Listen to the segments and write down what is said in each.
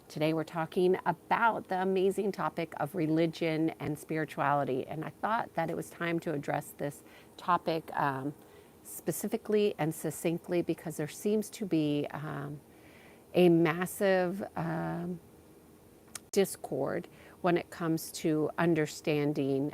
Today we're talking about the amazing topic of religion and spirituality, and I thought that it was time to address this topic specifically and succinctly because there seems to be a massive discord when it comes to understanding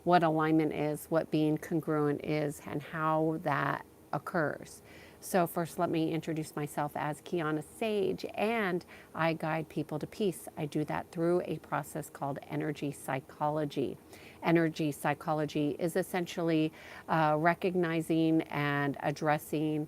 what alignment is, what being congruent is, and how that occurs. So first, let me introduce myself as Kiana Sage, and I guide people to peace. I do that through a process called energy psychology. Energy psychology is essentially recognizing and addressing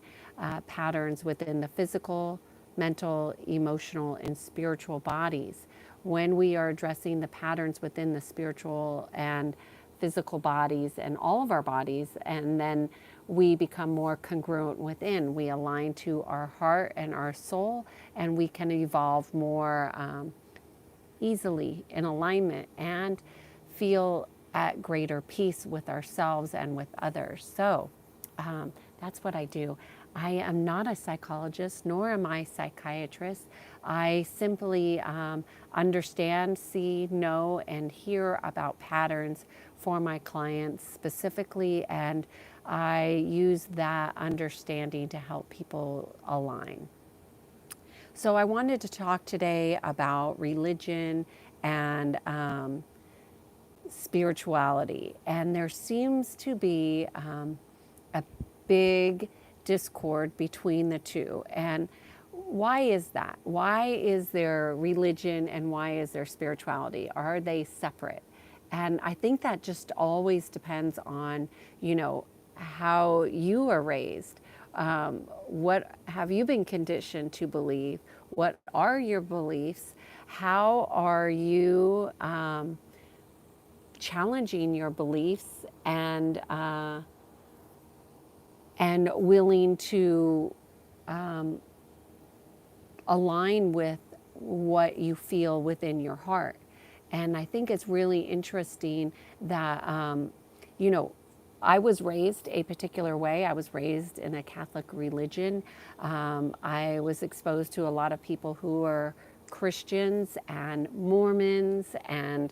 patterns within the physical, mental, emotional, and spiritual bodies. When we are addressing the patterns within the spiritual and physical bodies and all of our bodies, and then we become more congruent within. We align to our heart and our soul, and we can evolve more easily in alignment and feel at greater peace with ourselves and with others. So that's what I do. I am not a psychologist, nor am I a psychiatrist. I simply understand, see, know, and hear about patterns for my clients specifically, and I use that understanding to help people align. So I wanted to talk today about religion and spirituality, and there seems to be a big discord between the two. And why is that? Why is there religion and why is there spirituality? Are they separate? And I think that just always depends on, how you are raised. What have you been conditioned to believe? What are your beliefs? How are you challenging your beliefs and willing to align with what you feel within your heart? And I think it's really interesting that, I was raised a particular way. I was raised in a Catholic religion. I was exposed to a lot of people who are Christians and Mormons and,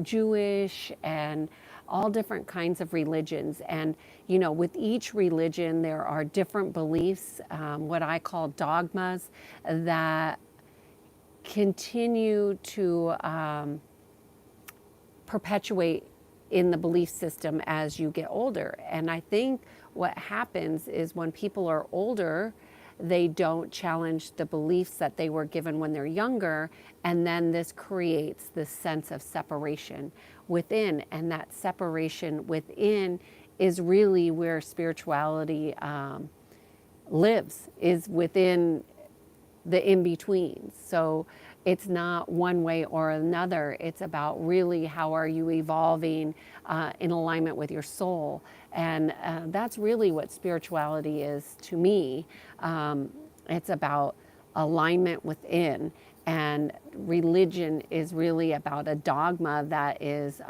Jewish and all different kinds of religions. And, with each religion, there are different beliefs, what I call dogmas, that continue to perpetuate in the belief system as you get older. And I think what happens is when people are older, they don't challenge the beliefs that they were given when they're younger, and then this creates this sense of separation within, and that separation within is really where spirituality lives, is within the in-betweens. So it's not one way or another. It's about really how are you evolving in alignment with your soul. And that's really what spirituality is to me. It's about alignment within. And religion is really about a dogma that is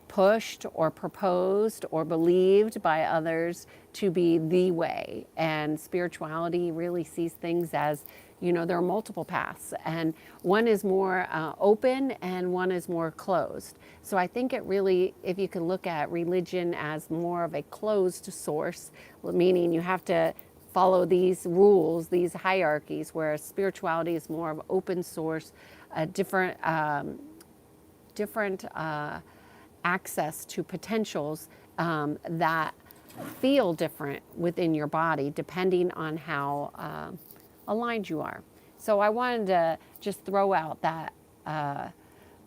pushed or proposed or believed by others to be the way. And spirituality really sees things as, there are multiple paths, and one is more open and one is more closed. So I think it really, if you can look at religion as more of a closed source, meaning you have to follow these rules, these hierarchies, whereas spirituality is more of open source, different access to potentials that feel different within your body depending on how aligned you are. So I wanted to just throw out that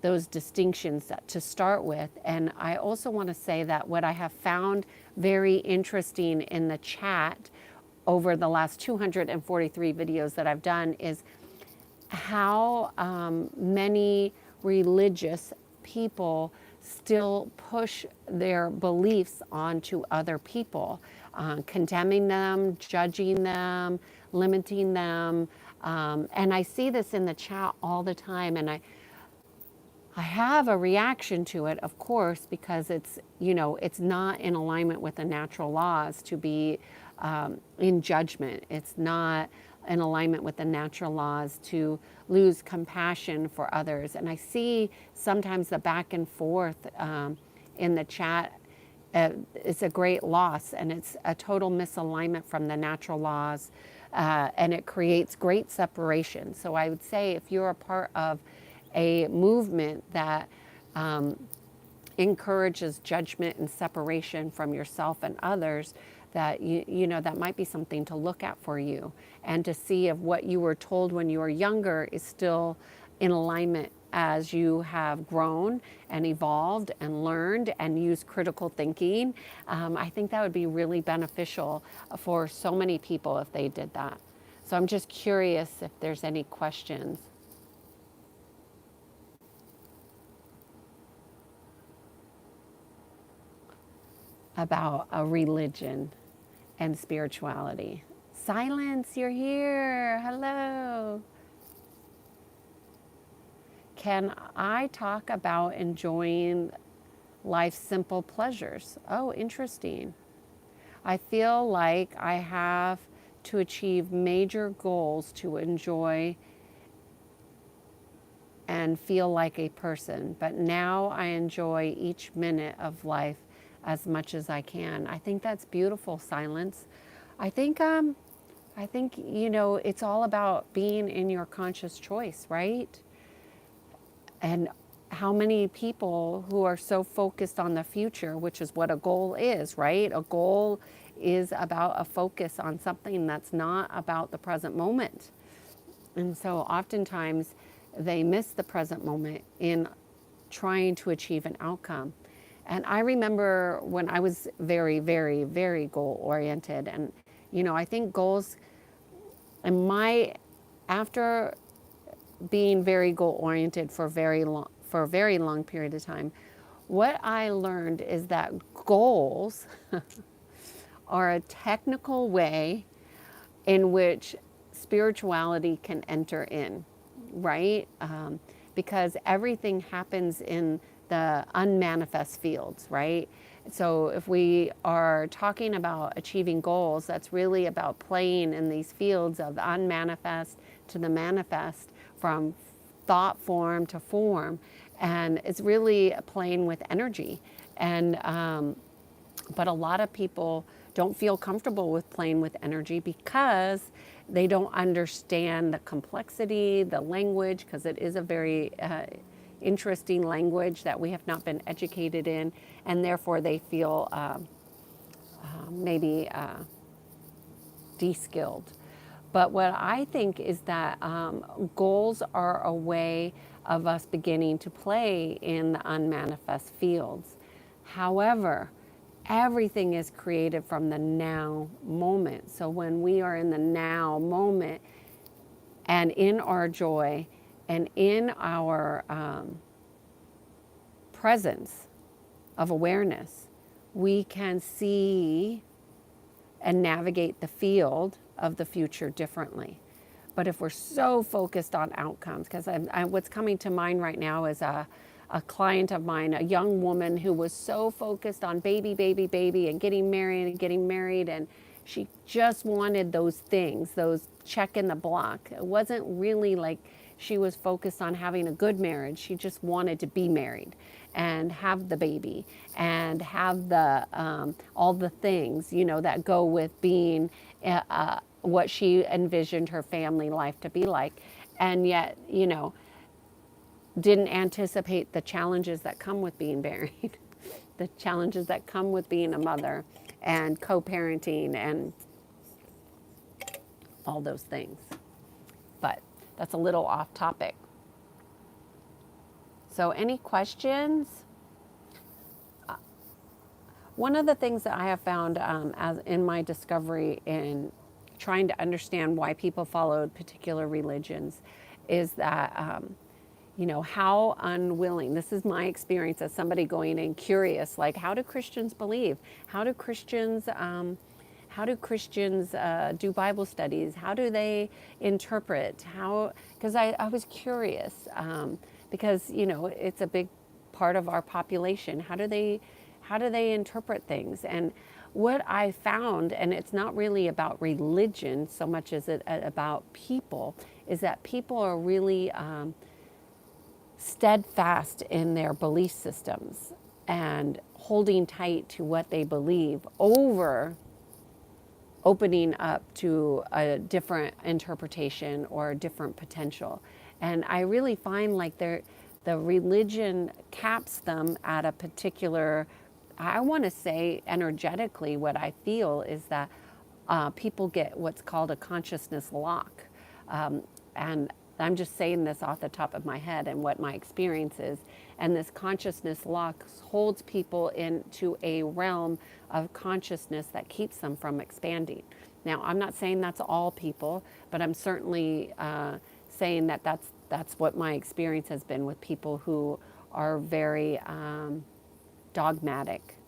those distinctions to start with. And I also want to say that what I have found very interesting in the chat over the last 243 videos that I've done is how many religious people still push their beliefs onto other people, condemning them, judging them, limiting them. And I see this in the chat all the time, and I have a reaction to it, of course, because it's, it's not in alignment with the natural laws to be in judgment. It's not in alignment with the natural laws, to lose compassion for others. And I see sometimes the back and forth in the chat. It's a great loss, and it's a total misalignment from the natural laws, and it creates great separation. So I would say if you're a part of a movement that encourages judgment and separation from yourself and others, that you know, that might be something to look at for you, and to see if what you were told when you were younger is still in alignment as you have grown and evolved and learned and used critical thinking. I think that would be really beneficial for so many people if they did that. So I'm just curious if there's any questions about a religion and spirituality. Silence, you're here. Hello. Can I talk about enjoying life's simple pleasures? Oh, interesting. I feel like I have to achieve major goals to enjoy and feel like a person, but now I enjoy each minute of life as much as I can. I think that's beautiful, Silence. I think you know, it's all about being in your conscious choice, right? And how many people who are so focused on the future, which is what a goal is, right? A goal is about a focus on something that's not about the present moment. And so oftentimes they miss the present moment in trying to achieve an outcome. And I remember when I was very, very, very goal oriented, and you know, I think goals, and after being very goal oriented for a very long period of time, what I learned is that goals are a technical way in which spirituality can enter in, right? Because everything happens in the unmanifest fields, right? So if we are talking about achieving goals, that's really about playing in these fields of the unmanifest to the manifest, from thought form to form. And it's really playing with energy. And but a lot of people don't feel comfortable with playing with energy because they don't understand the complexity, the language, because it is a very interesting language that we have not been educated in, and therefore they feel maybe de-skilled. But what I think is that goals are a way of us beginning to play in the unmanifest fields. However, everything is created from the now moment. So when we are in the now moment and in our joy and in our presence of awareness, we can see and navigate the field of the future differently. But if we're so focused on outcomes, because what's coming to mind right now is a client of mine, a young woman who was so focused on baby, baby, baby, and getting married, and she just wanted those things, those check in the block. It wasn't really like she was focused on having a good marriage. She just wanted to be married and have the baby and have the all the things, you know, that go with being what she envisioned her family life to be like. And yet, you know, didn't anticipate the challenges that come with being married, the challenges that come with being a mother and co-parenting and all those things. But that's a little off topic. So any questions? One of the things that I have found as in my discovery in trying to understand why people followed particular religions is that you know, how unwilling, this is my experience as somebody going in curious, like, how do Christians believe? How do Christians do Bible studies? How do they interpret? Because I was curious, because, you know, it's a big part of our population. How do they interpret things? And what I found, and it's not really about religion so much as it about people, is that people are really steadfast in their belief systems and holding tight to what they believe over opening up to a different interpretation or a different potential. And I really find like the religion caps them at a particular, I want to say energetically, what I feel is that people get what's called a consciousness lock. And I'm just saying this off the top of my head and what my experience is. And this consciousness lock holds people into a realm of consciousness that keeps them from expanding. Now, I'm not saying that's all people, but I'm certainly saying that that's what my experience has been with people who are very dogmatic.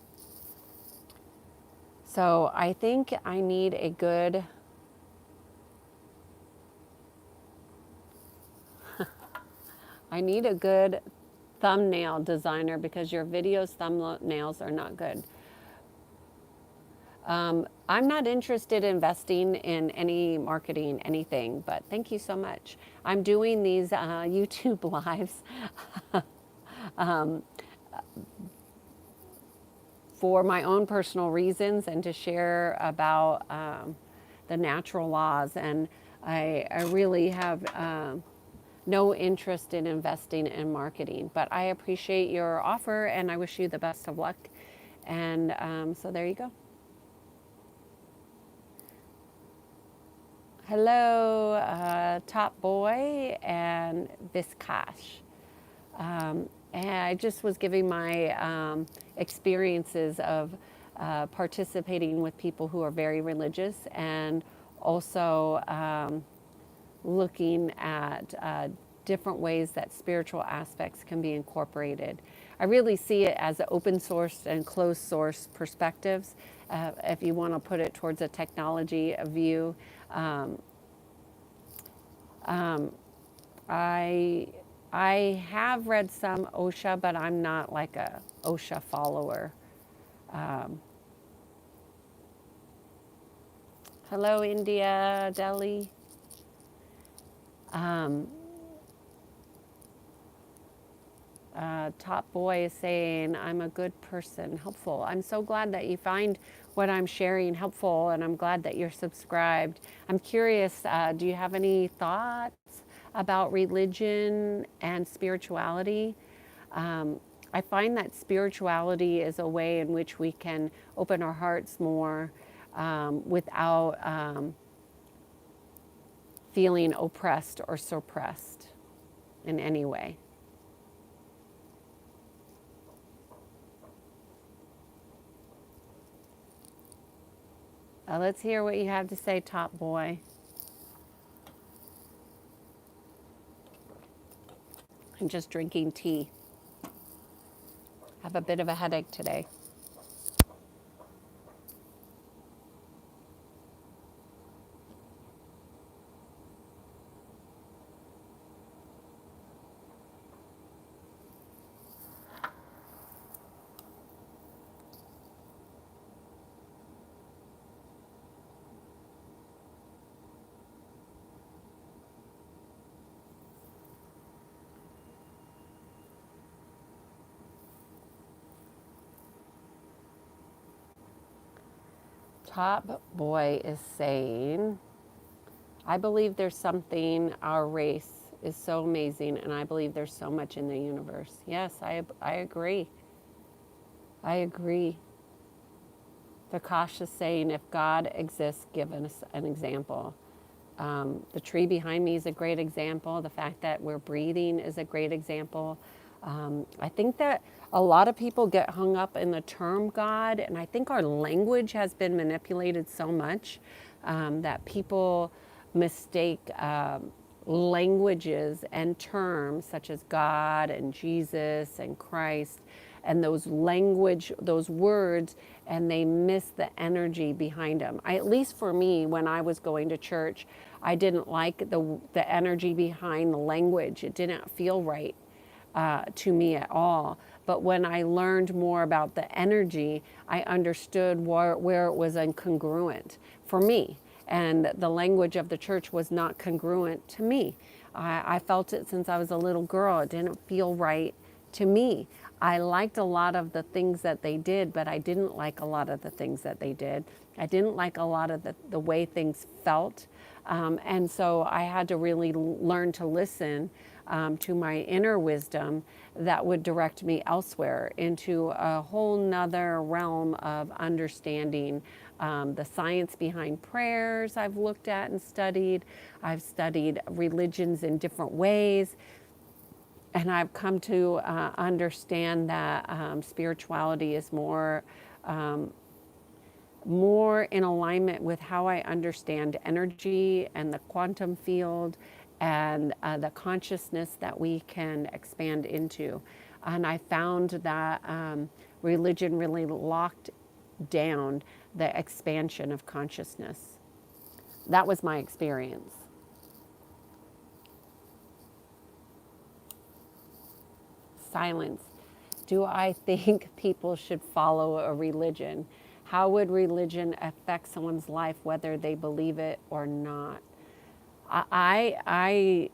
So I think I need a good thumbnail designer because your videos thumbnails are not good. I'm not interested in investing in any marketing, anything, but thank you so much. I'm doing these YouTube lives for my own personal reasons and to share about the natural laws. And I really have no interest in investing in marketing, but I appreciate your offer and I wish you the best of luck. And so there you go. Hello, Top Boy and Viscash. And I just was giving my experiences of participating with people who are very religious and also looking at different ways that spiritual aspects can be incorporated. I really see it as open source and closed source perspectives, if you want to put it towards a technology view. I have read some Osho, but I'm not like a Osho follower. Hello, India, Delhi. Top Boy is saying, I'm a good person, helpful. I'm so glad that you find what I'm sharing helpful, and I'm glad that you're subscribed. I'm curious, do you have any thoughts about religion and spirituality? I find that spirituality is a way in which we can open our hearts more without feeling oppressed or suppressed in any way. Let's hear what you have to say, Top Boy. I'm just drinking tea. Have a bit of a headache today. Top Boy is saying, I believe there's something, our race is so amazing, and I believe there's so much in the universe. Yes, I agree. I agree. Vikash is saying, if God exists, give us an example. The tree behind me is a great example. The fact that we're breathing is a great example. I think that a lot of people get hung up in the term God, and I think our language has been manipulated so much that people mistake languages and terms such as God and Jesus and Christ and those words, and they miss the energy behind them. At least for me, when I was going to church, I didn't like the energy behind the language. It didn't feel right. to me at all. But when I learned more about the energy, I understood where it was incongruent for me. And the language of the church was not congruent to me. I felt it since I was a little girl. It didn't feel right to me. I liked a lot of the things that they did, but I didn't like a lot of the things that they did. I didn't like a lot of the way things felt. And so I had to really learn to listen to my inner wisdom that would direct me elsewhere into a whole nother realm of understanding the science behind prayers I've looked at and studied. I've studied religions in different ways. And I've come to understand that spirituality is more in alignment with how I understand energy and the quantum field and the consciousness that we can expand into. And I found that religion really locked down the expansion of consciousness. That was my experience. Silence. Do I think people should follow a religion? How would religion affect someone's life, whether they believe it or not? I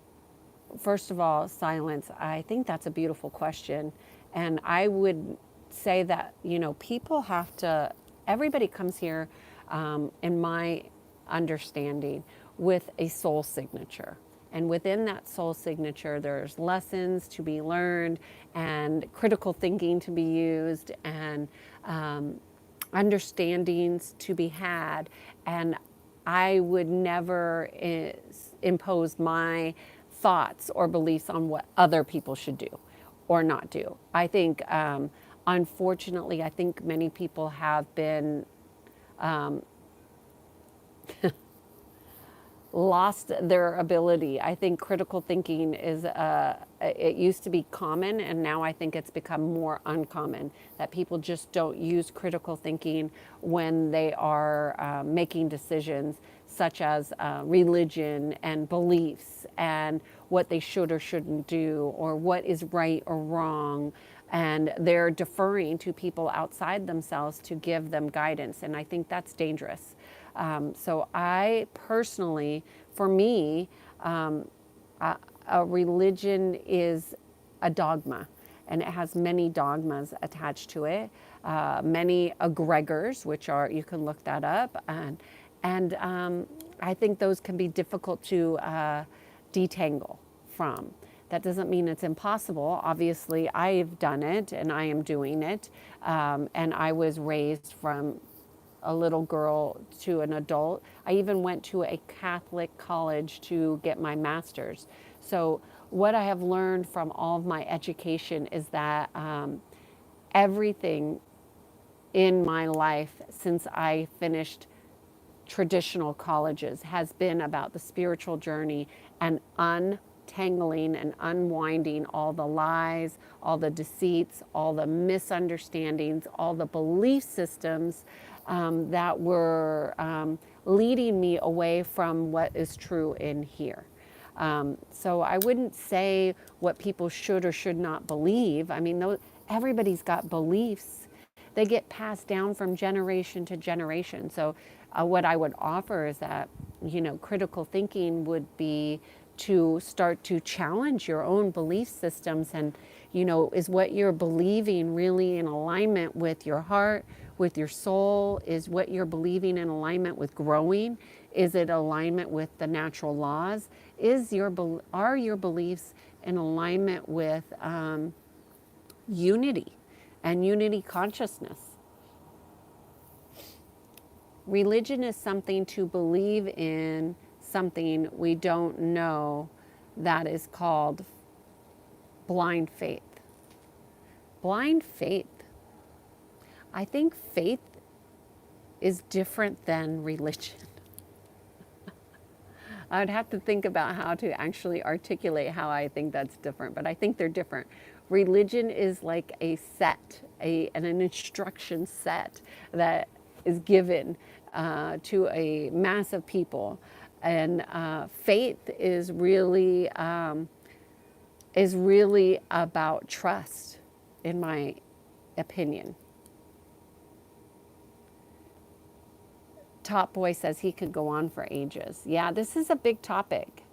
first of all, silence. I think that's a beautiful question. And I would say that, people have to, everybody comes here, in my understanding, with a soul signature. And within that soul signature, there's lessons to be learned and critical thinking to be used and understandings to be had. And I would never impose my thoughts or beliefs on what other people should do or not do. I think, unfortunately, I think many people have been lost their ability. I think critical thinking is, it used to be common, and now I think it's become more uncommon, that people just don't use critical thinking when they are making decisions such as religion and beliefs and what they should or shouldn't do or what is right or wrong. And they're deferring to people outside themselves to give them guidance. And I think that's dangerous. So I personally, for me, a religion is a dogma, and it has many dogmas attached to it, many egregors, which are, you can look that up, and I think those can be difficult to detangle from. That doesn't mean it's impossible. Obviously, I've done it, and I am doing it, and I was raised from a little girl to an adult. I even went to a Catholic college to get my master's. So what I have learned from all of my education is that everything in my life since I finished traditional colleges has been about the spiritual journey and untangling and unwinding all the lies, all the deceits, all the misunderstandings, all the belief systems that were leading me away from what is true in here. So I wouldn't say what people should or should not believe. I mean, everybody's got beliefs. They get passed down from generation to generation. So what I would offer is that, critical thinking would be to start to challenge your own belief systems and, is what you're believing really in alignment with your heart, with your soul? Is what you're believing in alignment with growing? Is it alignment with the natural laws? Are your beliefs in alignment with unity and unity consciousness? Religion is something to believe in something we don't know, that is called blind faith. Blind faith. I think faith is different than religion. I would have to think about how to actually articulate how I think that's different, but I think they're different. Religion is like a set, an instruction set that is given to a mass of people. And faith is really is really about trust, in my opinion. Top Boy says he could go on for ages. Yeah, this is a big topic.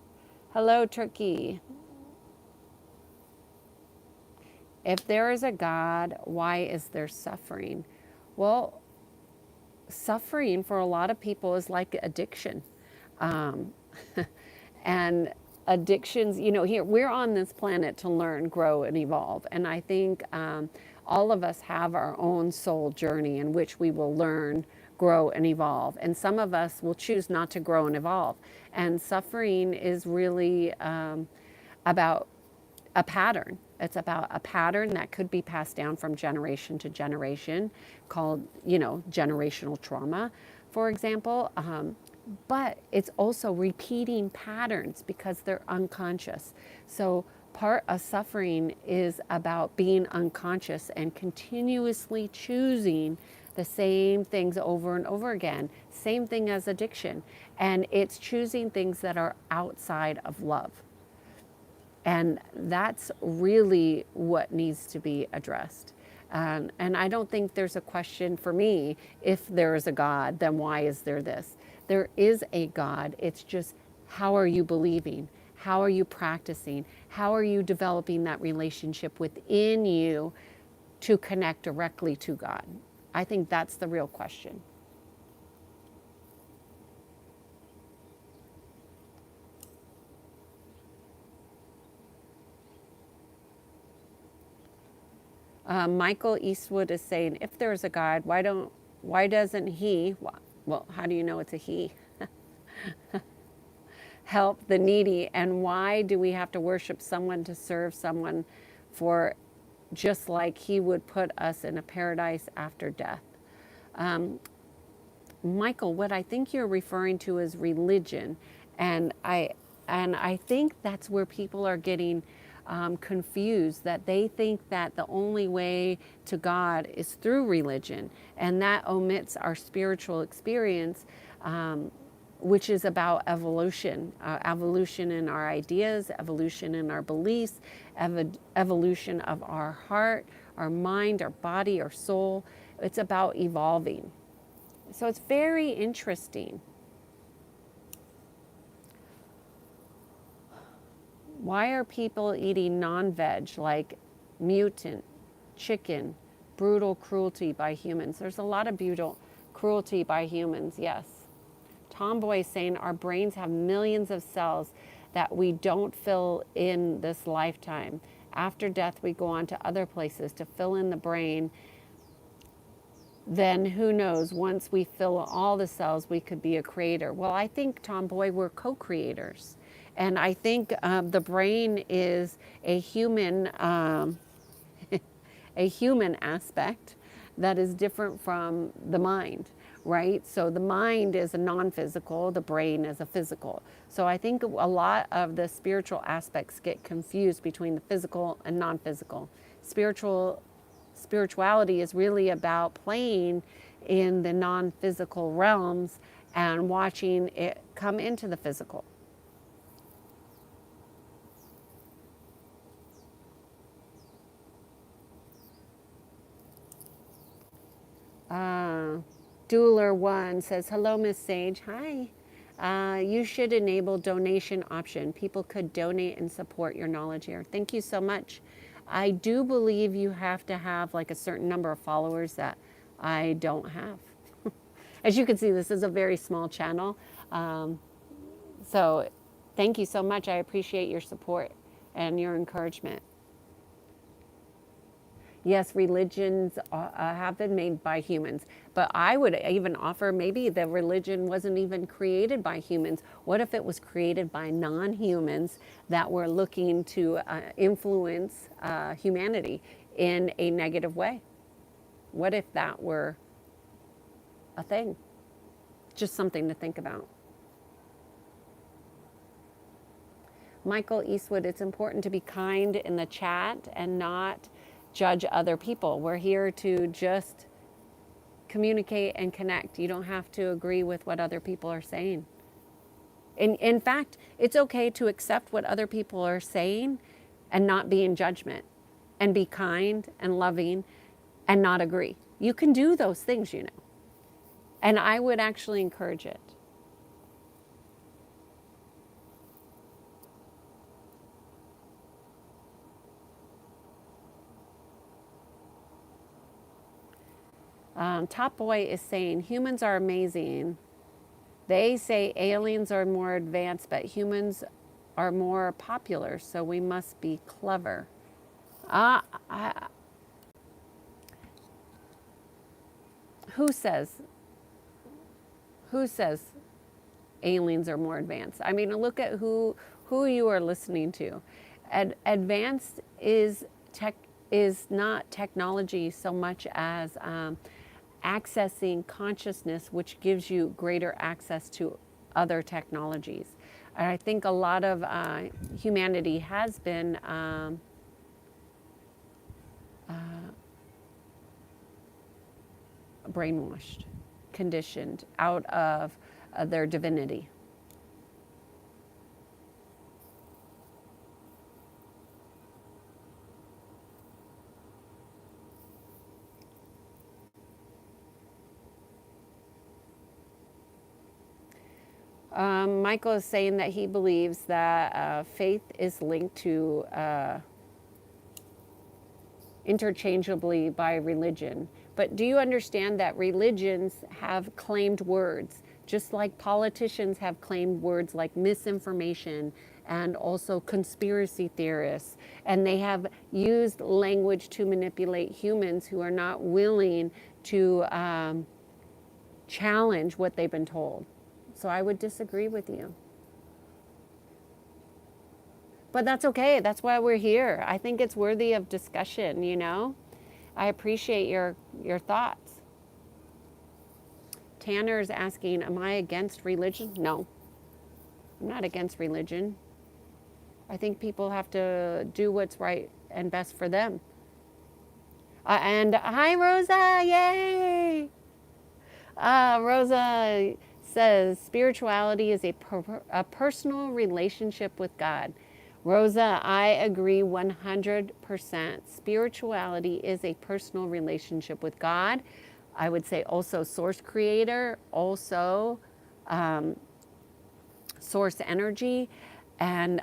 Hello, Turkey. If there is a God, why is there suffering? Well, suffering for a lot of people is like addiction. Um, and addictions, here we're on this planet to learn, grow, and evolve. And I think all of us have our own soul journey in which we will learn, grow, and evolve. And some of us will choose not to grow and evolve. And suffering is really about a pattern. It's about a pattern that could be passed down from generation to generation, called, generational trauma, for example. But it's also repeating patterns because they're unconscious. So part of suffering is about being unconscious and continuously choosing the same things over and over again. Same thing as addiction. And it's choosing things that are outside of love. And that's really what needs to be addressed. And I don't think there's a question for me, if there is a God, then why is there this? There is a God. It's just, how are you believing? How are you practicing? How are you developing that relationship within you to connect directly to God? I think that's the real question. Michael Eastwood is saying, if there's a God, why doesn't he, well, how do you know it's a he? Help the needy, and why do we have to worship someone to serve someone, for just like he would put us in a paradise after death? Michael, what I think you're referring to is religion, and I think that's where people are getting confused, that they think that the only way to God is through religion, and that omits our spiritual experience, which is about evolution, evolution in our ideas, evolution in our beliefs, evolution of our heart, our mind, our body, our soul. It's about evolving. So it's very interesting. Why are people eating non-veg, like mutant, chicken, brutal cruelty by humans? There's a lot of brutal cruelty by humans, yes. Tomboy is saying our brains have millions of cells that we don't fill in this lifetime. After death, we go on to other places to fill in the brain. Then who knows, once we fill all the cells, we could be a creator. Well, I think, Tomboy, we're co-creators. And I think the brain is a human, a human aspect that is different from the mind, right? So the mind is a non-physical, the brain is a physical. So I think a lot of the spiritual aspects get confused between the physical and non-physical. Spirituality is really about playing in the non-physical realms and watching it come into the physical. Dueler1 says, hello, Miss Sage. Hi. You should enable donation option. People could donate and support your knowledge here. Thank you so much. I do believe you have to have like a certain number of followers that I don't have. As you can see, this is a very small channel. So thank you so much. I appreciate your support and your encouragement. Yes, religions have been made by humans, but I would even offer maybe the religion wasn't even created by humans. What if it was created by non-humans that were looking to influence humanity in a negative way? What if that were a thing? Just something to think about. Michael Eastwood, it's important to be kind in the chat and not judge other people. We're here to just communicate and connect. You don't have to agree with what other people are saying. In fact, it's okay to accept what other people are saying and not be in judgment and be kind and loving and not agree. You can do those things, you know. And I would actually encourage it. Top Boy is saying humans are amazing. They say aliens are more advanced, but humans are more popular, so we must be clever. Uh, I, who says? Who says aliens are more advanced? I mean, look at who you are listening to. Advanced is not technology so much as accessing consciousness, which gives you greater access to other technologies. And I think a lot of humanity has been brainwashed, conditioned out of their divinity. Michael is saying that he believes that faith is linked to interchangeably by religion. But do you understand that religions have claimed words, just like politicians have claimed words like misinformation and also conspiracy theorists, and they have used language to manipulate humans who are not willing to challenge what they've been told. So I would disagree with you. But that's okay. That's why we're here. I think it's worthy of discussion, you know? I appreciate your thoughts. Tanner is asking, am I against religion? No. I'm not against religion. I think people have to do what's right and best for them. And hi, Rosa. Yay. Rosa says spirituality is a personal relationship with God. Rosa, I agree 100%. Spirituality is a personal relationship with God. I would say also source creator, also source energy. And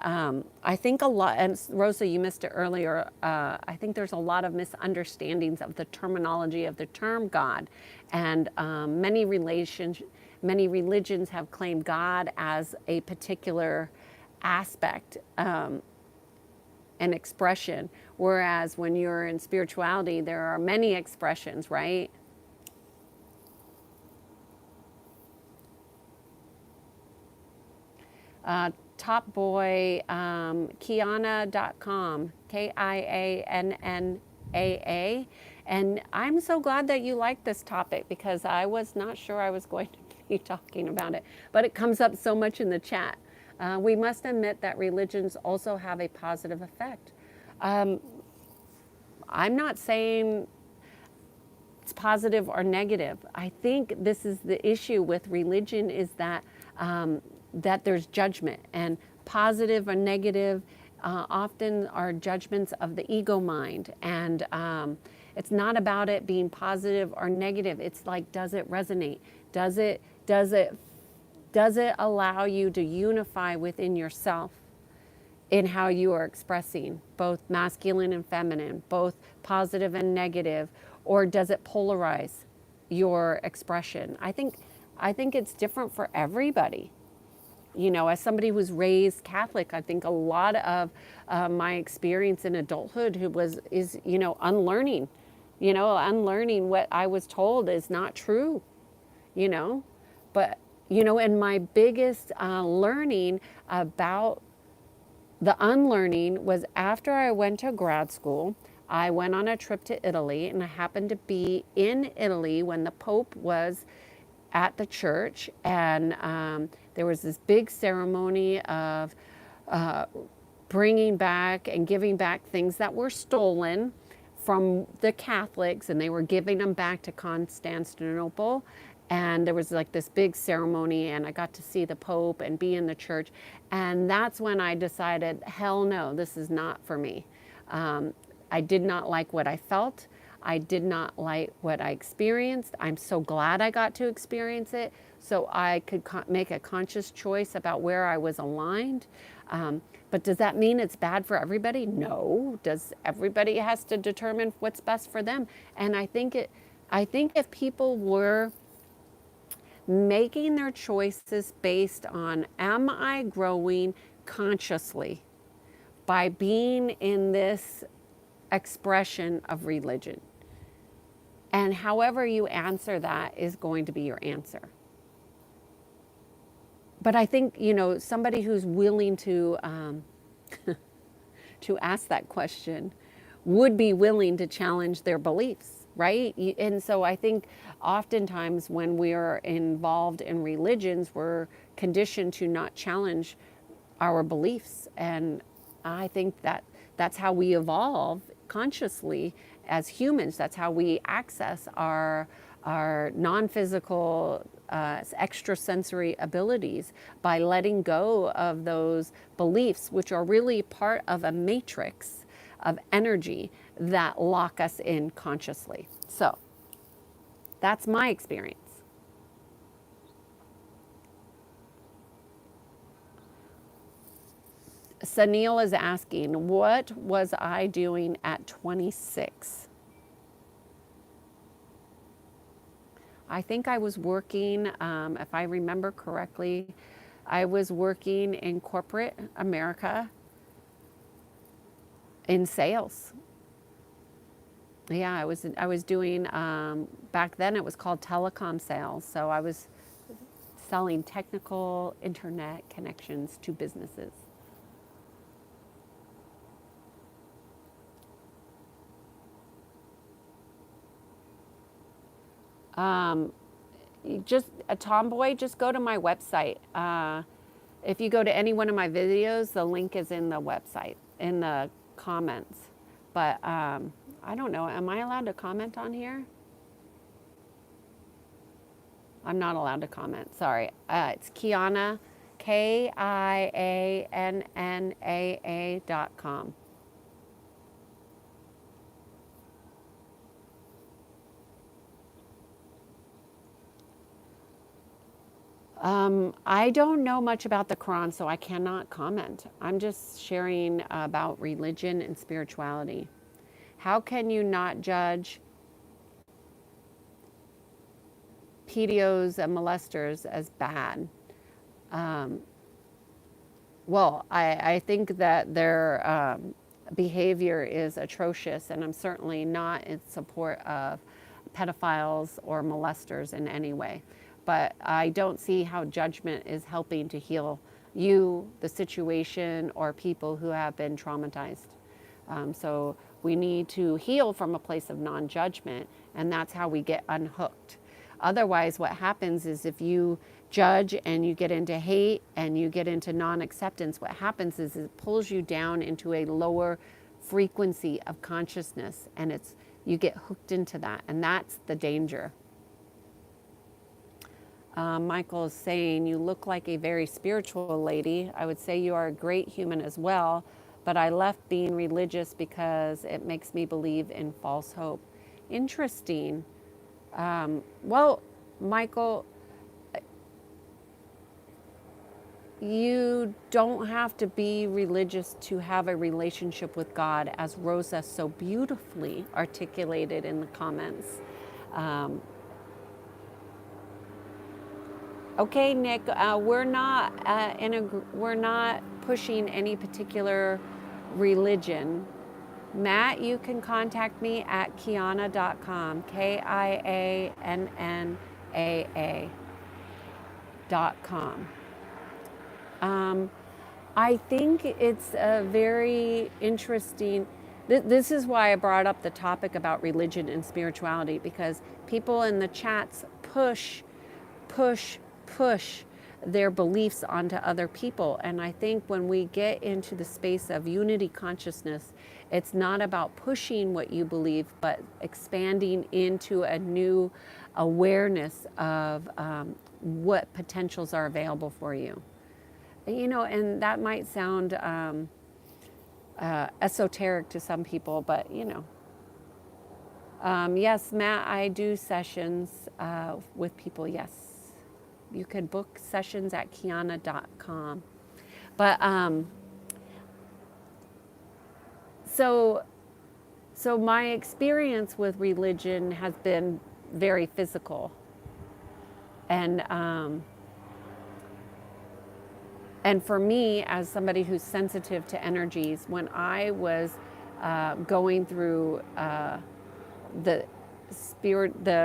I think a lot, and Rosa, you missed it earlier, I think there's a lot of misunderstandings of the terminology of the term God. And many religions have claimed God as a particular aspect and expression, whereas when you're in spirituality, there are many expressions, right? Top Boy, Kiannaa.com, Kiannaa. And I'm so glad that you like this topic because I was not sure I was going to be talking about it, but it comes up so much in the chat. We must admit that religions also have a positive effect. I'm not saying it's positive or negative. I think this is the issue with religion is that that there's judgment, and positive or negative often are judgments of the ego mind, and it's not about it being positive or negative. It's like, does it resonate? Does it allow you to unify within yourself in how you are expressing both masculine and feminine, both positive and negative, or does it polarize your expression? I think it's different for everybody. You know, as somebody who was raised Catholic, I think a lot of my experience in adulthood is unlearning, unlearning what I was told is not true, but and my biggest learning about the unlearning was after I went to grad school. I went on a trip to Italy, and I happened to be in Italy when the Pope was at the church, and there was this big ceremony of bringing back and giving back things that were stolen from the Catholics, and they were giving them back to Constantinople. And there was like this big ceremony, and I got to see the Pope and be in the church. And that's when I decided, hell no, this is not for me. I did not like what I felt. I did not like what I experienced. I'm so glad I got to experience it so I could make a conscious choice about where I was aligned. But does that mean it's bad for everybody? No. Does everybody has to determine what's best for them? And I think if people were making their choices based on, am I growing consciously by being in this expression of religion? And however you answer that is going to be your answer. But I think, somebody who's willing to to ask that question would be willing to challenge their beliefs, right? And so I think oftentimes when we are involved in religions, we're conditioned to not challenge our beliefs. And I think that that's how we evolve consciously as humans. That's how we access our non-physical extrasensory abilities, by letting go of those beliefs, which are really part of a matrix of energy that lock us in consciously. So that's my experience. Sunil is asking, what was I doing at 26? I think I was working, if I remember correctly, I was working in corporate America in sales. Yeah, I was doing, back then it was called telecom sales. So I was selling technical internet connections to businesses. Just a tomboy, just go to my website. If you go to any one of my videos, the link is in the website, in the comments. But I don't know, am I allowed to comment on here? I'm not allowed to comment, sorry. It's Kianna, KIANNAA.com. I don't know much about the Quran, so I cannot comment. I'm just sharing about religion and spirituality. How can you not judge PDOs and molesters as bad? Well, I think that their behavior is atrocious, and I'm certainly not in support of pedophiles or molesters in any way. But I don't see how judgment is helping to heal you, the situation, or people who have been traumatized. So we need to heal from a place of non-judgment, and that's how we get unhooked. Otherwise, what happens is if you judge and you get into hate and you get into non-acceptance, what happens is it pulls you down into a lower frequency of consciousness, and you get hooked into that, and that's the danger. Michael is saying, you look like a very spiritual lady. I would say you are a great human as well, but I left being religious because it makes me believe in false hope. Interesting. Well, Michael, you don't have to be religious to have a relationship with God, as Rosa so beautifully articulated in the comments. Okay, Nick, we're not we're not pushing any particular religion. Matt, you can contact me at Kianna.com, KIANNAA.com. I think it's a very interesting. This is why I brought up the topic about religion and spirituality, because people in the chats push their beliefs onto other people. And I think when we get into the space of unity consciousness, it's not about pushing what you believe, but expanding into a new awareness of what potentials are available for you. You know, and that might sound esoteric to some people, but you know, yes, Matt, I do sessions with people. Yes, you could book sessions at Kiana.com. But so my experience with religion has been very physical, and for me, as somebody who's sensitive to energies, when I was going through the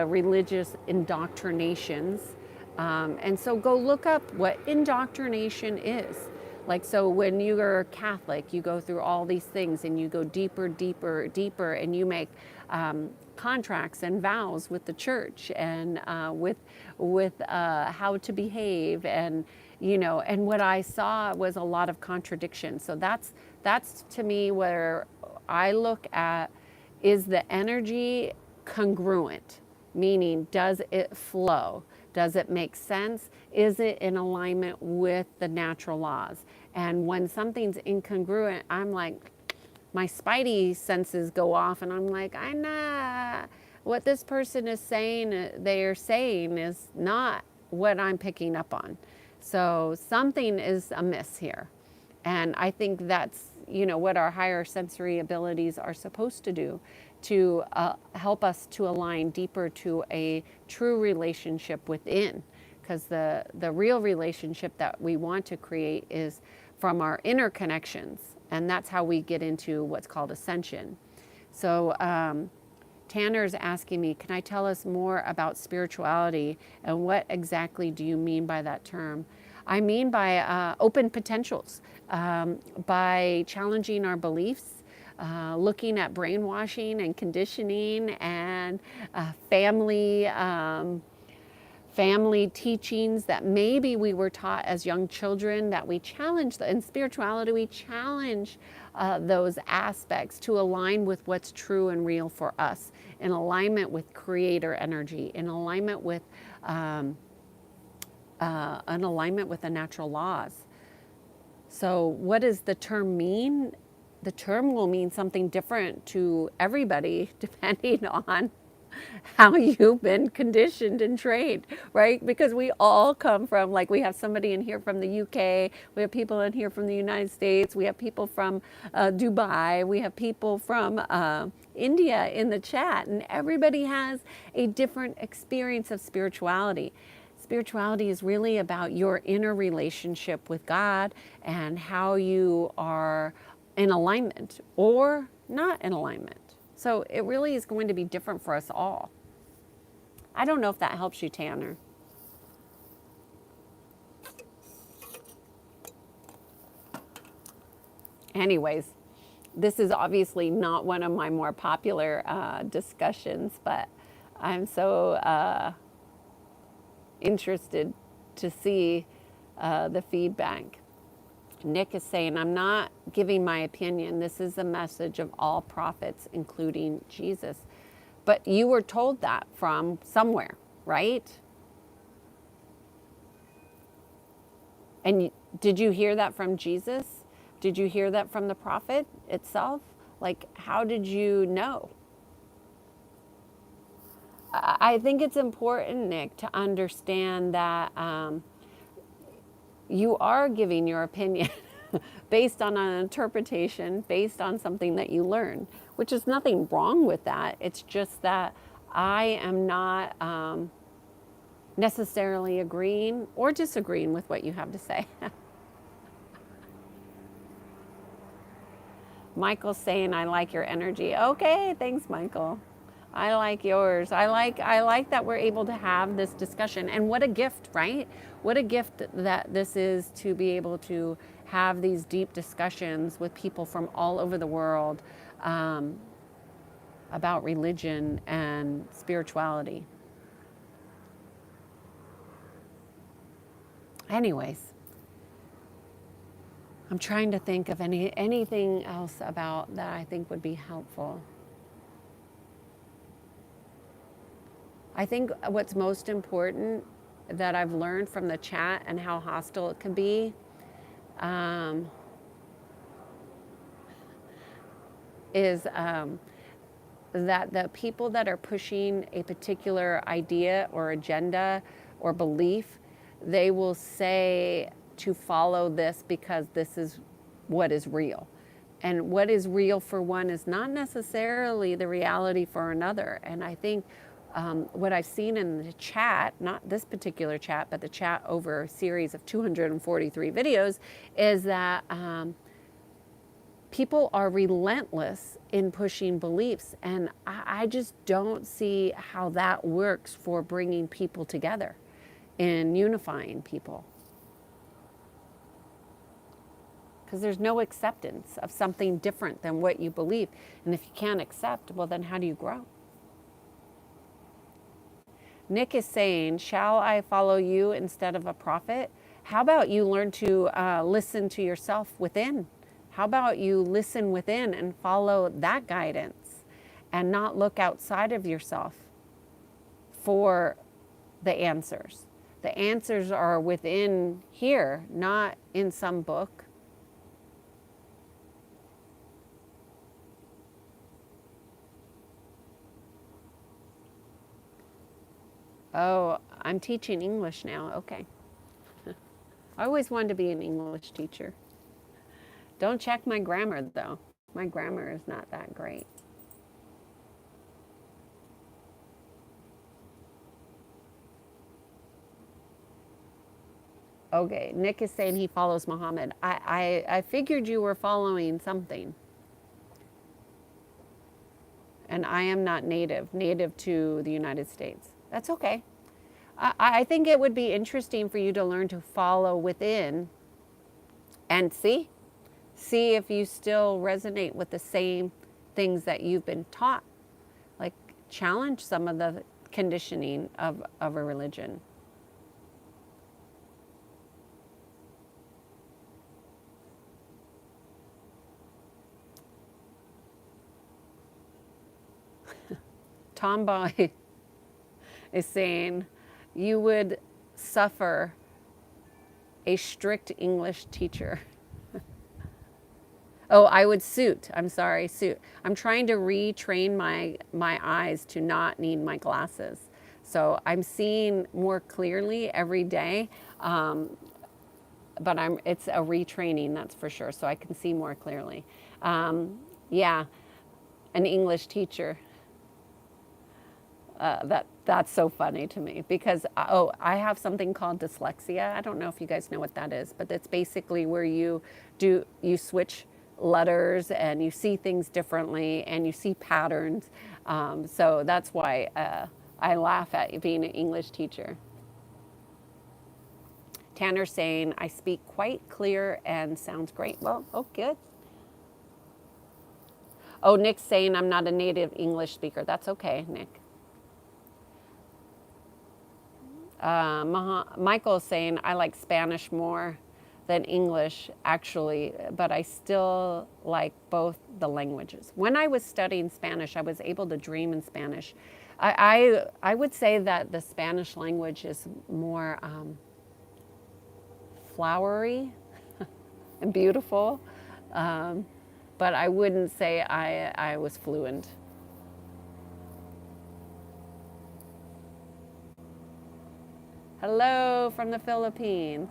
religious indoctrinations, and so go look up what indoctrination is. Like, so when you're Catholic, you go through all these things and you go deeper, deeper, deeper, and you make contracts and vows with the church and with how to behave, and you know. And what I saw was a lot of contradiction. So that's to me where I look at, is the energy congruent? Meaning, does it flow? Does it make sense? Is it in alignment with the natural laws? And when something's incongruent, I'm like, my spidey senses go off, and I'm like, I know what this person is saying, they're saying is not what I'm picking up on. So something is amiss here. And I think that's, you know, what our higher sensory abilities are supposed to do, to help us to align deeper to a true relationship within. Because the real relationship that we want to create is from our inner connections. And that's how we get into what's called ascension. So Tanner's asking me, can I tell us more about spirituality, and what exactly do you mean by that term? I mean by open potentials, by challenging our beliefs, looking at brainwashing and conditioning and family teachings that maybe we were taught as young children, that we challenge. In spirituality, we challenge those aspects to align with what's true and real for us, in alignment with creator energy, in alignment with the natural laws. So what does the term mean? The term will mean something different to everybody depending on how you've been conditioned and trained, right? Because we all come from, like, we have somebody in here from the UK, we have people in here from the United States, we have people from Dubai, we have people from India in the chat, and everybody has a different experience of spirituality. Spirituality is really about your inner relationship with God and how you are in alignment or not in alignment. So it really is going to be different for us all. I don't know if that helps you, Tanner. Anyways, this is obviously not one of my more popular discussions, but I'm so interested to see the feedback. Nick is saying, I'm not giving my opinion. This is the message of all prophets, including Jesus. But you were told that from somewhere, right? And did you hear that from Jesus? Did you hear that from the prophet itself? Like, how did you know? I think it's important, Nick, to understand that you are giving your opinion based on an interpretation, based on something that you learn, which is nothing wrong with that. It's just that I am not necessarily agreeing or disagreeing with what you have to say. Michael's saying, I like your energy. Okay, thanks, Michael. I like yours. I like that we're able to have this discussion. And what a gift, right? What a gift that this is, to be able to have these deep discussions with people from all over the world about religion and spirituality. Anyways, I'm trying to think of anything else about that I think would be helpful. I think what's most important that I've learned from the chat and how hostile it can be um, is that the people that are pushing a particular idea or agenda or belief, they will say to follow this because this is what is real. And what is real for one is not necessarily the reality for another. And I think what I've seen in the chat, not this particular chat, but the chat over a series of 243 videos, is that people are relentless in pushing beliefs. And I just don't see how that works for bringing people together and unifying people. Because there's no acceptance of something different than what you believe. And if you can't accept, well, then how do you grow? Nick is saying, shall I follow you instead of a prophet? How about you learn to listen to yourself within? How about you listen within and follow that guidance and not look outside of yourself for the answers? The answers are within here, not in some book. Oh, I'm teaching English now. Okay. I always wanted to be an English teacher. Don't check my grammar, though. My grammar is not that great. Okay, Nick is saying he follows Muhammad. I figured you were following something. And I am not native to the United States. That's okay. I think it would be interesting for you to learn to follow within and see if you still resonate with the same things that you've been taught. Like challenge some of the conditioning of a religion. Tomboy is saying you would suffer a strict English teacher. Oh, I would suit. I'm sorry, suit. I'm trying to retrain my eyes to not need my glasses. So I'm seeing more clearly every day. But it's a retraining, that's for sure. So I can see more clearly. Yeah, an English teacher. That's so funny to me because I have something called dyslexia. I don't know if you guys know what that is, but it's basically where you switch letters and you see things differently and you see patterns. So that's why I laugh at being an English teacher. Tanner saying I speak quite clear and sounds great. Well, oh good. Oh, Nick's saying I'm not a native English speaker. That's okay, Nick. Michael's saying I like Spanish more than English, actually, but I still like both the languages. When I was studying Spanish, I was able to dream in Spanish. I would say that the Spanish language is more flowery and beautiful, but I wouldn't say I was fluent. Hello from the Philippines.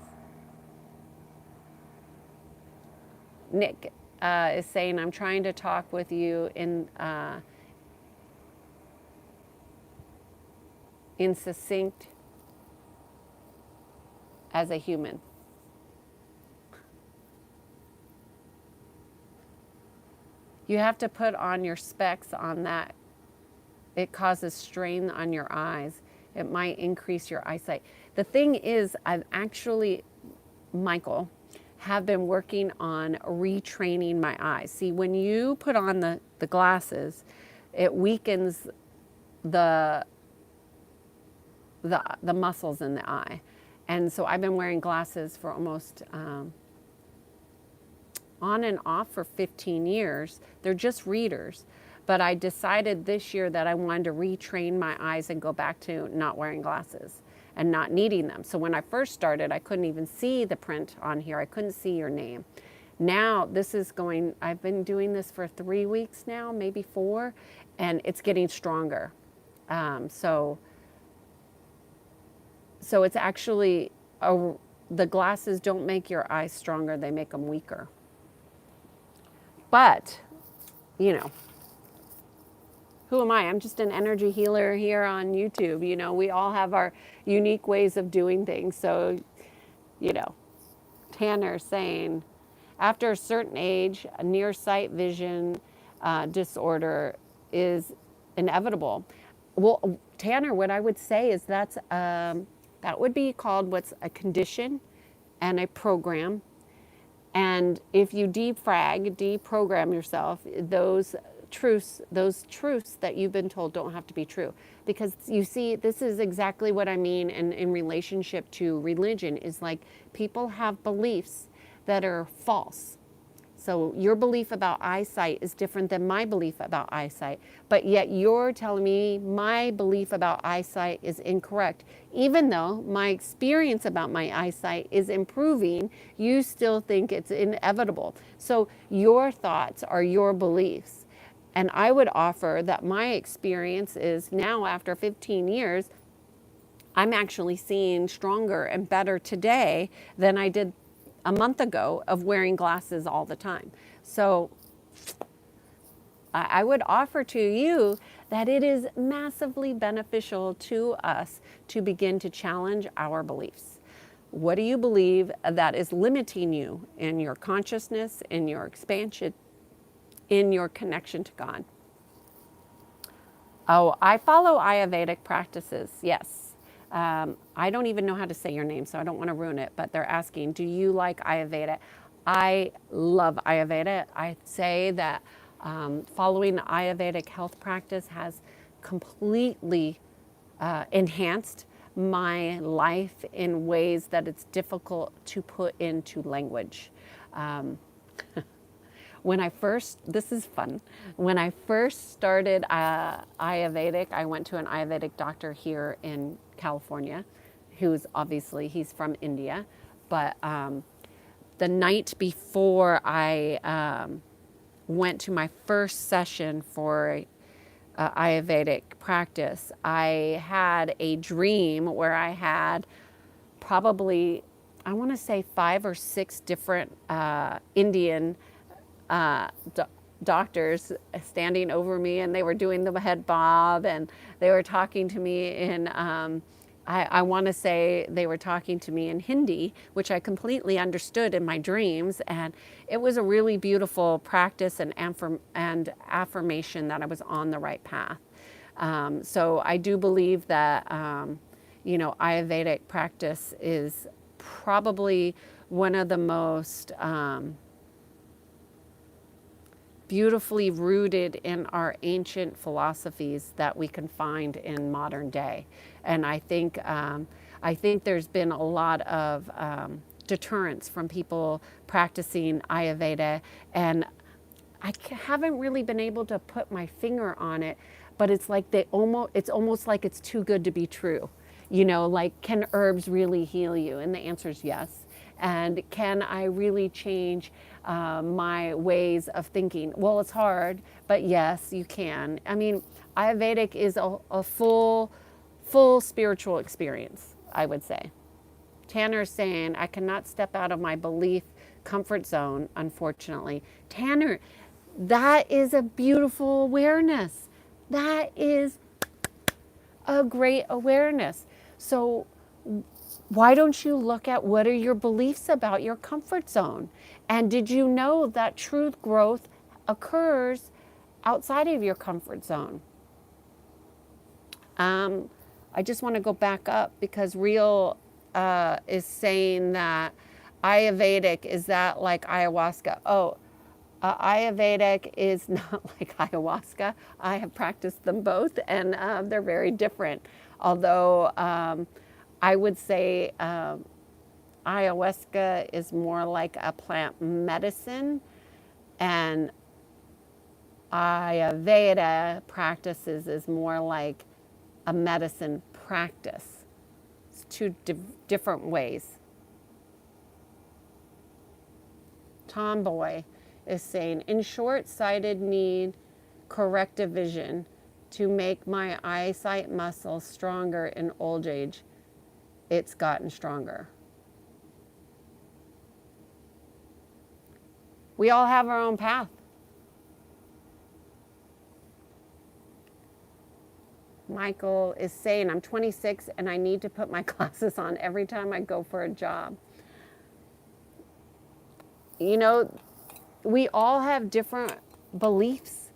Nick is saying, I'm trying to talk with you in succinct as a human. You have to put on your specs on that. It causes strain on your eyes. It might increase your eyesight. The thing is, I've actually, Michael, have been working on retraining my eyes. See, when you put on the glasses, it weakens the muscles in the eye. And so I've been wearing glasses for almost on and off for 15 years. They're just readers. But I decided this year that I wanted to retrain my eyes and go back to not wearing glasses and not needing them. So when I first started, I couldn't even see the print on here. I couldn't see your name. Now this is going, I've been doing this for 3 weeks now, maybe 4, and it's getting stronger. So it's actually, the glasses don't make your eyes stronger, they make them weaker. But, you know, who am I? I'm just an energy healer here on YouTube. You know, we all have our unique ways of doing things. So, you know, Tanner saying, after a certain age, a nearsight vision disorder is inevitable. Well, Tanner, what I would say is that would be called what's a condition and a program. And if you deprogram yourself, those truths that you've been told don't have to be true. Because you see, this is exactly what I mean in relationship to religion, is like people have beliefs that are false. So your belief about eyesight is different than my belief about eyesight, but yet you're telling me my belief about eyesight is incorrect. Even though my experience about my eyesight is improving, you still think it's inevitable. So your thoughts are your beliefs. And I would offer that my experience is now, after 15 years, I'm actually seeing stronger and better today than I did a month ago of wearing glasses all the time. So I would offer to you that it is massively beneficial to us to begin to challenge our beliefs. What do you believe that is limiting you in your consciousness, in your expansion, in your connection to God? Oh, I follow Ayurvedic practices, yes. I don't even know how to say your name, so I don't want to ruin it, but they're asking, do you like Ayurveda? I love Ayurveda. I say that following the Ayurvedic health practice has completely enhanced my life in ways that it's difficult to put into language. When I first, this is fun, when I first started Ayurvedic, I went to an Ayurvedic doctor here in California, who's obviously, he's from India, but the night before I went to my first session for Ayurvedic practice, I had a dream where I had probably, I want to say 5 or 6 different Indian doctors standing over me, and they were doing the head bob, and they were talking to me in, I want to say they were talking to me in Hindi, which I completely understood in my dreams, and it was a really beautiful practice and affirmation that I was on the right path. So I do believe that, Ayurvedic practice is probably one of the most beautifully rooted in our ancient philosophies that we can find in modern day. And I think there's been a lot of deterrence from people practicing Ayurveda, and I haven't really been able to put my finger on it, but it's like it's almost like it's too good to be true. You know, like, can herbs really heal you? And the answer is yes. And can I really change my ways of thinking? Well, it's hard, but yes, you can. I mean, Ayurvedic is a full spiritual experience, I would say. Tanner's saying, I cannot step out of my belief comfort zone, unfortunately. Tanner, that is a beautiful awareness. That is a great awareness. So why don't you look at what are your beliefs about your comfort zone? And did you know that truth growth occurs outside of your comfort zone? I just want to go back up because Real is saying that Ayurvedic, is that like ayahuasca? Oh, Ayurvedic is not like ayahuasca. I have practiced them both, and they're very different. Although I would say ayahuasca is more like a plant medicine, and Ayurveda practices is more like a medicine practice. It's two different ways. Tomboy is saying, in short-sighted need corrective vision to make my eyesight muscles stronger in old age. It's gotten stronger. We all have our own path. Michael is saying, I'm 26 and I need to put my glasses on every time I go for a job. You know, we all have different beliefs.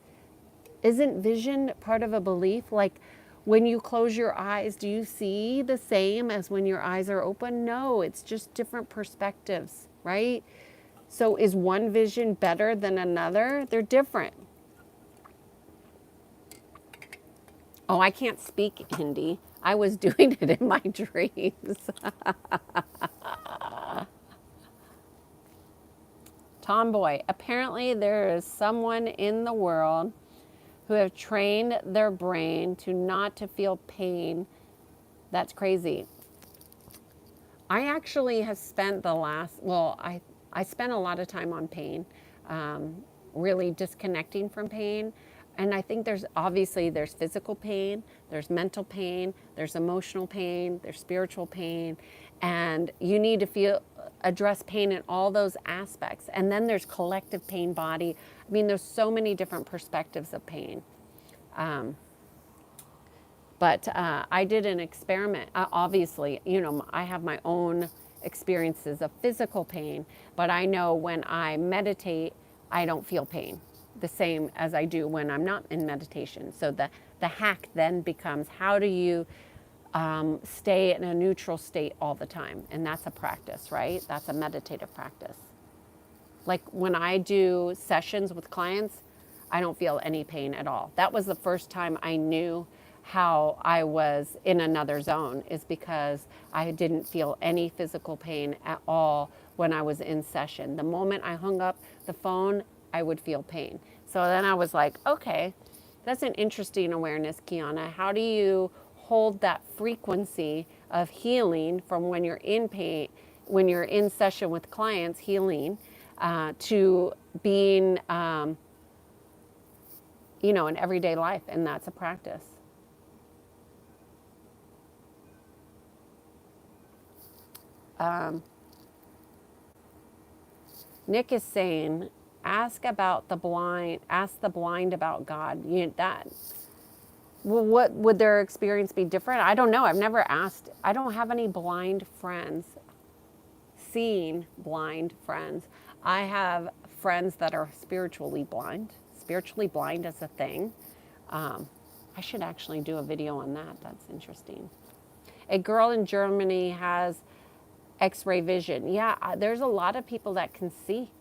Isn't vision part of a belief? Like when you close your eyes, do you see the same as when your eyes are open? No, it's just different perspectives, right? So is one vision better than another? They're different. Oh, I can't speak Hindi. I was doing it in my dreams. Tomboy, apparently there is someone in the world who have trained their brain to not to feel pain. That's crazy. I actually have spent I spent a lot of time on pain, really disconnecting from pain. And I think there's physical pain, there's mental pain, there's emotional pain, there's spiritual pain, and you need to address pain in all those aspects. And then there's collective pain body. I mean, there's so many different perspectives of pain. But I did an experiment. Obviously, I have my own experiences of physical pain, but I know when I meditate, I don't feel pain the same as I do when I'm not in meditation. So the hack then becomes, how do you stay in a neutral state all the time? And that's a practice, right? That's a meditative practice. Like when I do sessions with clients, I don't feel any pain at all. That was the first time I knew how I was in another zone, is because I didn't feel any physical pain at all when I was in session. The moment I hung up the phone, I would feel pain. So then I was like, okay, that's an interesting awareness, Kiana. How do you hold that frequency of healing from when you're in pain, when you're in session with clients, healing, to being, in everyday life? And that's a practice. Nick is saying, ask the blind about God. Well, what would their experience be different? I don't know. I've never asked. I don't have any blind friends, seeing blind friends. I have friends that are spiritually blind. Spiritually blind is a thing. I should actually do a video on that. That's interesting. A girl in Germany has X-ray vision. Yeah, there's a lot of people that can see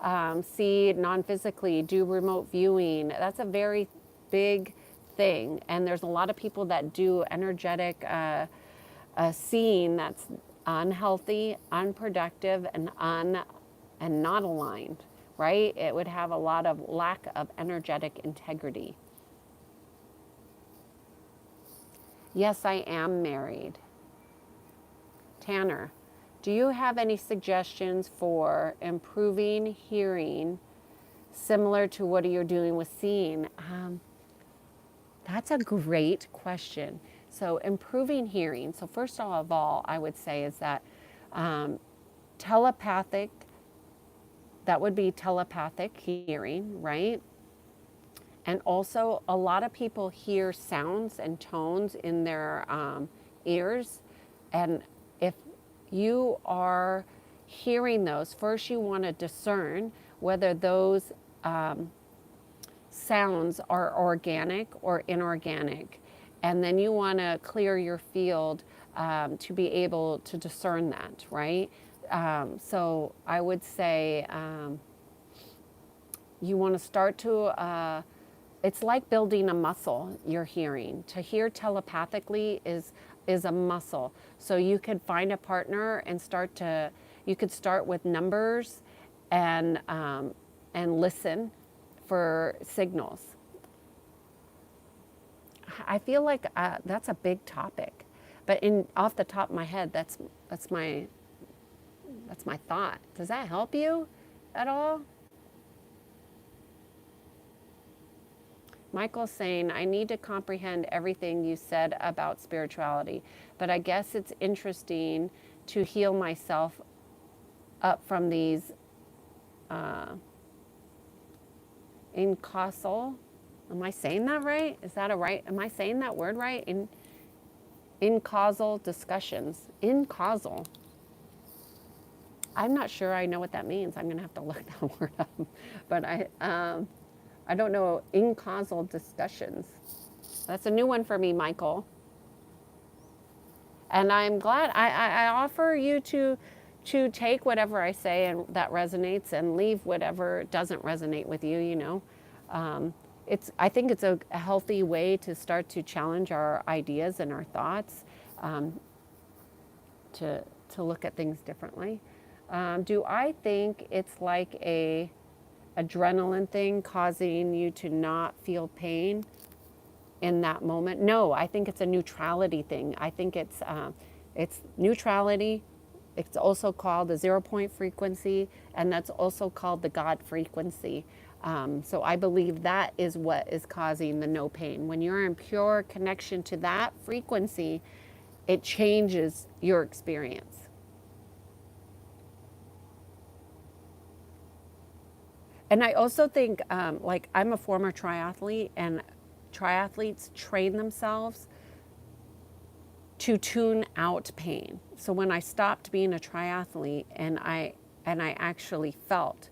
non-physically, do remote viewing. That's a very big thing. And there's a lot of people that do energetic seeing that's unhealthy, unproductive, and not aligned, right? It would have a lot of lack of energetic integrity. Yes, I am married. Tanner, do you have any suggestions for improving hearing similar to what you're doing with seeing? That's a great question. So improving hearing. So first of all, I would say is that telepathic, that would be telepathic hearing, right? And also a lot of people hear sounds and tones in their ears. And if you are hearing those, first you want to discern whether those sounds are organic or inorganic. And then you want to clear your field to be able to discern that, right? So I would say you want to start to, it's like building a muscle, your hearing. To hear telepathically is a muscle. So you could find a partner and you could start with numbers and listen for signals. I feel like that's a big topic, but off the top of my head, that's my thought. Does that help you at all? Michael's saying, I need to comprehend everything you said about spirituality, but I guess it's interesting to heal myself up from these incausal. Am I saying that right? Is that a right? Am I saying that word right? Incausal discussions. Incausal. I'm not sure I know what that means. I'm going to have to look that word up. But I don't know. Incausal discussions. That's a new one for me, Michael. And I'm glad I offer you to take whatever I say and that resonates and leave whatever doesn't resonate with you, you know. I think it's a healthy way to start to challenge our ideas and our thoughts, to look at things differently. Do I think it's like a adrenaline thing causing you to not feel pain in that moment? No, I think it's a neutrality thing. I think it's neutrality. It's also called the 0 point frequency, and that's also called the God frequency. So I believe that is what is causing the no pain. When you're in pure connection to that frequency, it changes your experience. And I also think, like, I'm a former triathlete, and triathletes train themselves to tune out pain. So when I stopped being a triathlete and I actually felt,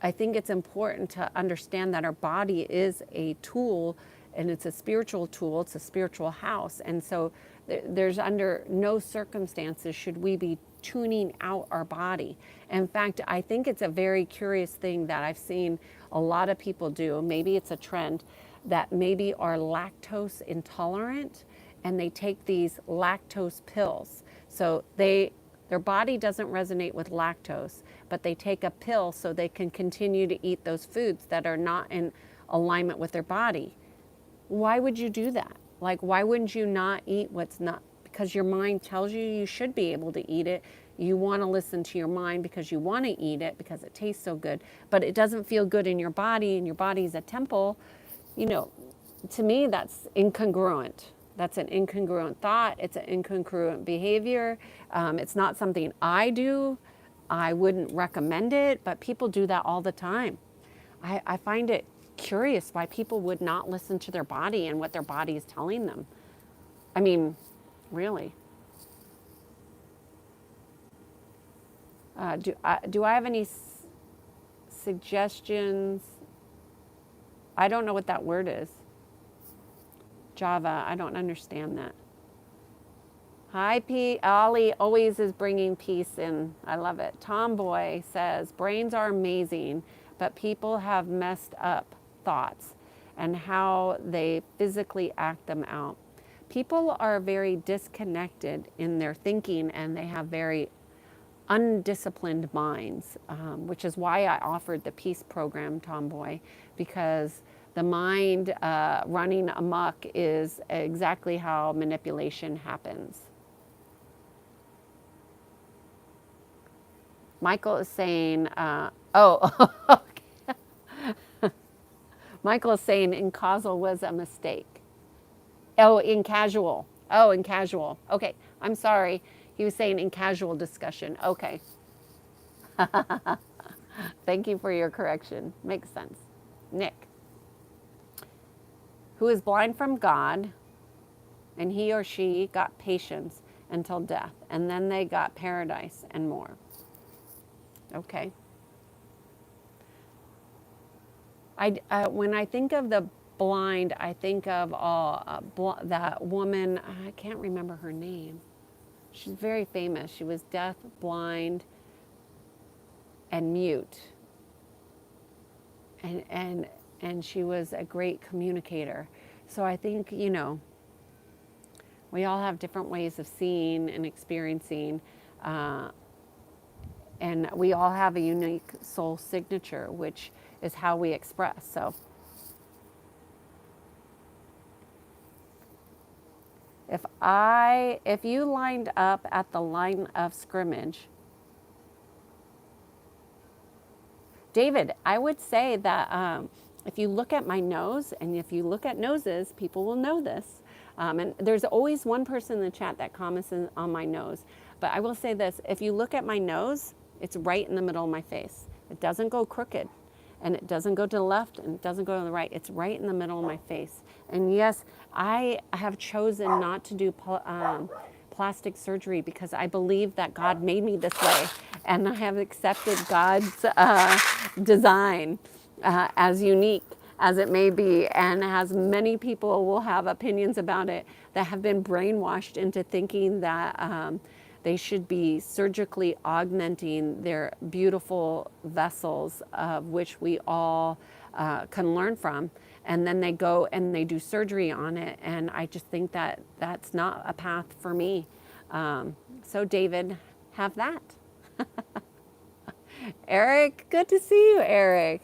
I think it's important to understand that our body is a tool, and it's a spiritual tool, it's a spiritual house. And so there's under no circumstances should we be tuning out our body. In fact, I think it's a very curious thing that I've seen a lot of people do. Maybe it's a trend that maybe are lactose intolerant, and they take these lactose pills. So their body doesn't resonate with lactose, but they take a pill so they can continue to eat those foods that are not in alignment with their body. Why would you do that? Like, why wouldn't you not eat what's not? Because your mind tells you you should be able to eat it. You want to listen to your mind because you want to eat it because it tastes so good, but it doesn't feel good in your body, and your body's a temple. You know, to me, that's incongruent. That's an incongruent thought. It's an incongruent behavior. It's not something I do. I wouldn't recommend it, but people do that all the time. I find it curious why people would not listen to their body and what their body is telling them. I mean, really. Do I have any suggestions? I don't know what that word is. Java, I don't understand that. Hi, P. Ollie always is bringing peace in. I love it. Tomboy says, brains are amazing, but people have messed up thoughts and how they physically act them out. People are very disconnected in their thinking, and they have very undisciplined minds, which is why I offered the peace program, Tomboy, because the mind running amok is exactly how manipulation happens. Michael is saying, Michael is saying incausal was a mistake. Oh, in casual. Oh, in casual. Okay, I'm sorry. He was saying in casual discussion. Okay. Thank you for your correction. Makes sense. Nick, who is blind from God, and he or she got patience until death, and then they got paradise and more. Okay. When I think of the blind, I think of that woman. I can't remember her name. She's very famous. She was deaf, blind, and mute. And she was a great communicator. So I think, you know, we all have different ways of seeing and experiencing, and we all have a unique soul signature, which is how we express. So if you lined up at the line of scrimmage, David, I would say that if you look at my nose, and if you look at noses, people will know this. And there's always one person in the chat that comments on my nose. But I will say this, if you look at my nose, it's right in the middle of my face. It doesn't go crooked, and it doesn't go to the left, and it doesn't go to the right. It's right in the middle of my face. And yes, I have chosen not to do plastic surgery because I believe that God made me this way, and I have accepted God's design as unique as it may be, and as many people will have opinions about it that have been brainwashed into thinking that they should be surgically augmenting their beautiful vessels, of which we all can learn from. And then they go and they do surgery on it. And I just think that that's not a path for me. So David, have that. Eric, good to see you, Eric.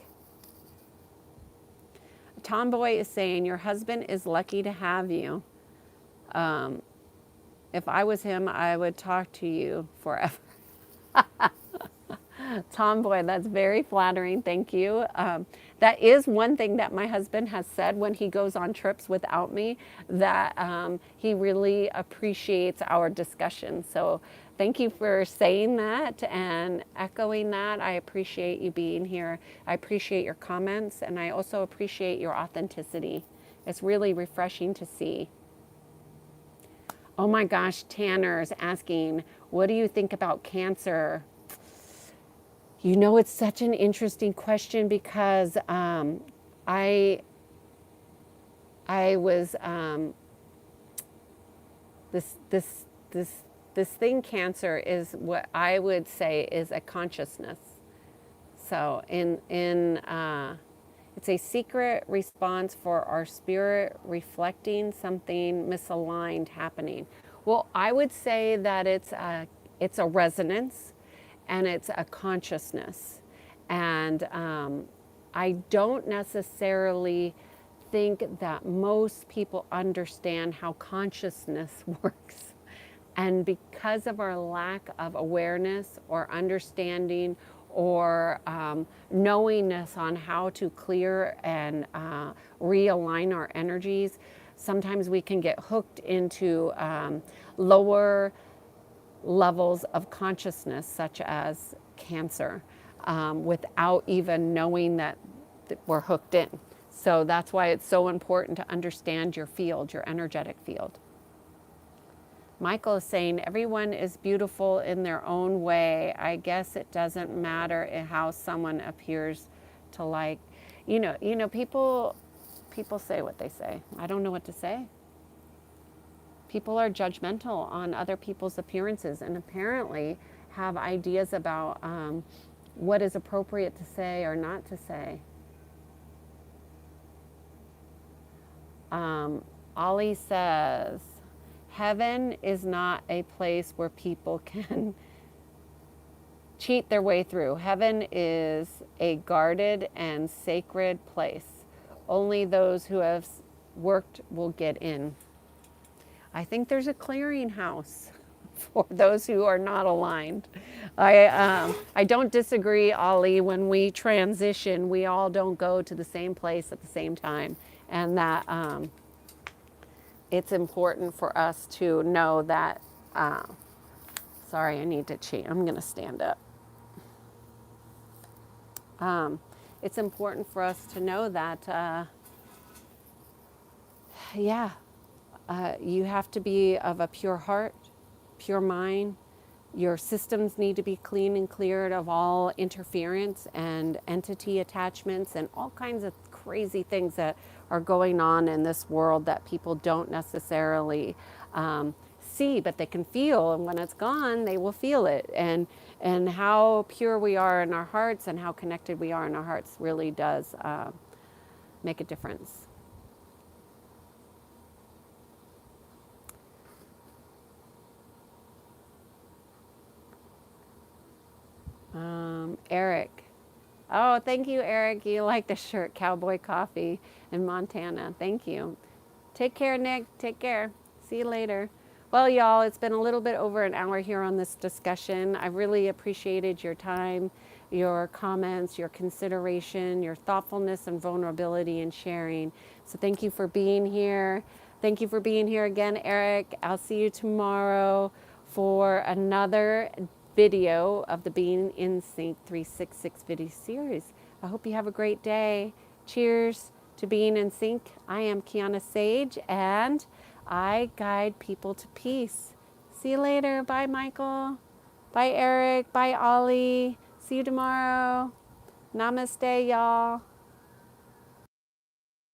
Tomboy is saying, your husband is lucky to have you. If I was him, I would talk to you forever. Tomboy, that's very flattering. Thank you. That is one thing that my husband has said when he goes on trips without me, that he really appreciates our discussion. So thank you for saying that and echoing that. I appreciate you being here. I appreciate your comments, and I also appreciate your authenticity. It's really refreshing to see. Oh my gosh, Tanner's asking, what do you think about cancer? You know, it's such an interesting question because I was this thing, cancer, is what I would say is a consciousness. So it's a secret response for our spirit reflecting something misaligned happening. Well, I would say that it's a resonance, and it's a consciousness. And I don't necessarily think that most people understand how consciousness works. And because of our lack of awareness or understanding or knowingness on how to clear and realign our energies, sometimes we can get hooked into lower levels of consciousness, such as cancer, without even knowing that we're hooked in. So that's why it's so important to understand your field, your energetic field. Michael is saying, everyone is beautiful in their own way. I guess it doesn't matter how someone appears to like. You know, people say what they say. I don't know what to say. People are judgmental on other people's appearances, and apparently have ideas about what is appropriate to say or not to say. Ollie says, heaven is not a place where people can cheat their way through. Heaven is a guarded and sacred place. Only those who have worked will get in. I think there's a clearinghouse for those who are not aligned. I don't disagree, Ollie. When we transition, we all don't go to the same place at the same time, and that it's important for us to know that. Sorry, I need to change. I'm going to stand up. It's important for us to know that, you have to be of a pure heart, pure mind. Your systems need to be clean and cleared of all interference and entity attachments and all kinds of crazy things that are going on in this world that people don't necessarily see, but they can feel. And when it's gone, they will feel it. And how pure we are in our hearts and how connected we are in our hearts really does make a difference. Eric, Oh, thank you, Eric. You like the shirt, Cowboy Coffee in Montana. Thank you. Take care, Nick. Take care. See you later. Well, y'all, it's been a little bit over an hour here on this discussion. I really appreciated your time, your comments, your consideration, your thoughtfulness and vulnerability in sharing. So thank you for being here. Thank you for being here again, Eric. I'll see you tomorrow for another video of the Being in Sync 366 video series. I hope you have a great day. Cheers to Being in Sync. I am Kiana Sage, and I guide people to peace. See you later. Bye, Michael. Bye, Eric. Bye, Ollie. See you tomorrow. Namaste, y'all.